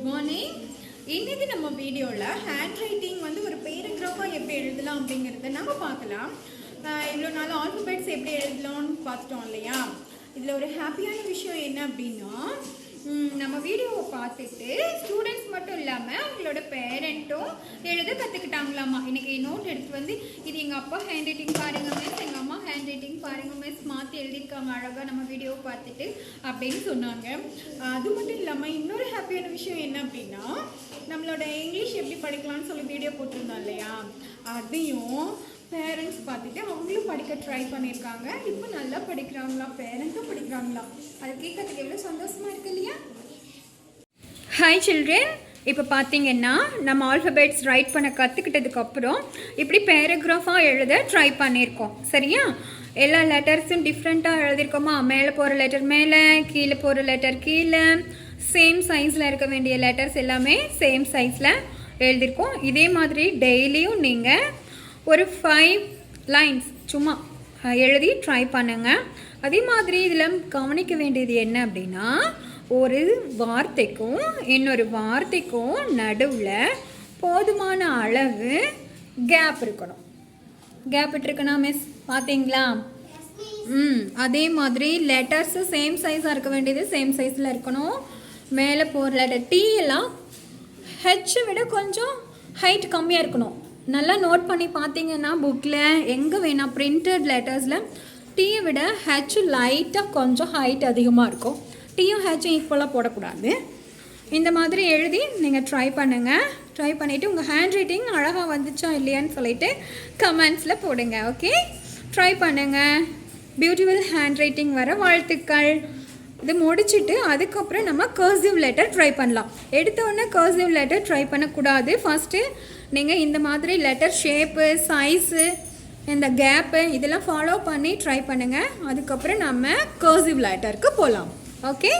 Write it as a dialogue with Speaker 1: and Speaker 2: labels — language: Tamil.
Speaker 1: Good morning. இன்னைக்கு நம்ம வீடியோவில் ஹேண்ட் ரைட்டிங் வந்து ஒரு பேராகிராஃபாக எப்படி எழுதலாம் அப்படிங்கிறத நம்ம பார்க்கலாம். இவ்வளோ நாள் ஆல்ஃபபெட்ஸ் எப்படி எழுதலாம்னு பார்த்துட்டோம் இல்லையா. இதில் ஒரு ஹாப்பியான விஷயம் என்ன அப்படின்னா, நம்ம வீடியோவை பார்த்துட்டு ஸ்டூடெண்ட்ஸ் மட்டும் இல்லாமல் அவங்களோட பேரண்ட்டும் எழுத கற்றுக்கிட்டாங்களாமா. இன்றைக்கி நோட் எடுத்து வந்து இது எங்கள் அப்பா ஹேண்ட் ரைட்டிங் பாருங்கள் மிஸ், எங்கள் அம்மா ஹேண்ட் ரைட்டிங் பாருங்கள் மிஸ், மாற்றி எழுதியிருக்காங்க அழகாக நம்ம வீடியோவை பார்த்துட்டு அப்படின்னு சொன்னாங்க. அது மட்டும் இல்லாமல் இன்னொரு ஹாப்பியான விஷயம் என்ன அப்படின்னா, நம்மளோட இங்கிலீஷ் எப்படி படிக்கலாம்னு சொல்லி வீடியோ போட்டிருந்தோம் இல்லையா, அதையும் பேரண்ட்ஸ் பார்த்துட்டு அவங்களும் படிக்க ட்ரை பண்ணியிருக்காங்க. இப்போ நல்லா படிக்கிறாங்களா, பேரண்ட்டும் படிக்கிறாங்களா, அது கேட்கறதுக்கு எவ்வளோ சந்தோஷமாக இருக்கு இல்லையா. ஹாய் சில்ட்ரன், இப்போ பார்த்தீங்கன்னா நம்ம ஆல்ஃபபெட்ஸ் ரைட் பண்ண கற்றுக்கிட்டதுக்கப்புறம் இப்படி பேராகிராஃபாக எழுத ட்ரை பண்ணியிருக்கோம். சரியா? எல்லா லெட்டர்ஸும் டிஃப்ரெண்ட்டாக எழுதியிருக்கோமா. மேலே போகிற லெட்டர் மேலே, கீழே போகிற லெட்டர் கீழே, சேம் சைஸில் இருக்க வேண்டிய லெட்டர்ஸ் எல்லாமே சேம் சைஸில் எழுதியிருக்கோம். இதே மாதிரி டெய்லியும் நீங்கள் ஒரு 5 லைன்ஸ் சும்மா எழுதி ட்ரை பண்ணுங்கள். அதே மாதிரி இதில் கவனிக்க வேண்டியது என்ன அப்படின்னா, ஒரு வார்த்தைக்கும் இன்னொரு வார்த்தைக்கும் நடுவில் போதுமான அளவு கேப் இருக்கணும். கேப் விட்டுருக்கணா மிஸ், பார்த்தீங்களா? அதே மாதிரி லெட்டர்ஸு சேம் சைஸாக இருக்க வேண்டியது சேம் சைஸில் இருக்கணும். மேலே போகிற லெட்டர் டி எல்லாம் ஹெச்சை விட கொஞ்சம் ஹைட் கம்மியாக இருக்கணும். நல்லா நோட் பண்ணி பார்த்தீங்கன்னா புக்கில் எங்கே வேணால் பிரிண்டட் லெட்டர்ஸில் டீயை விட ஹெச் லைட்டாக கொஞ்சம் ஹைட் அதிகமாக இருக்கும். டீயும் ஹெச்சும் ஈக்குவலாக போடக்கூடாது. இந்த மாதிரி எழுதி நீங்கள் ட்ரை பண்ணுங்கள். ட்ரை பண்ணிவிட்டு உங்கள் ஹேண்ட் ரைட்டிங் அழகாக வந்துச்சா இல்லையான்னு சொல்லிவிட்டு கமெண்ட்ஸில் போடுங்க. ஓகே, ட்ரை பண்ணுங்கள். பியூட்டிஃபுல் ஹேண்ட் ரைட்டிங் வர வாழ்த்துக்கள். இது முடிச்சுட்டு அதுக்கப்புறம் நம்ம கர்சிவ் லெட்டர் ட்ரை பண்ணலாம். எடுத்தோடனே கர்சிவ் லெட்டர் ட்ரை பண்ணக்கூடாது. ஃபஸ்ட்டு நீங்கள் இந்த மாதிரி லெட்டர் ஷேப்பு, சைஸு, இந்த கேப்பு இதெல்லாம் ஃபாலோ பண்ணி ட்ரை பண்ணுங்கள். அதுக்கப்புறம் நம்ம கர்சிவ் லெட்டருக்கு போகலாம். ஓகே.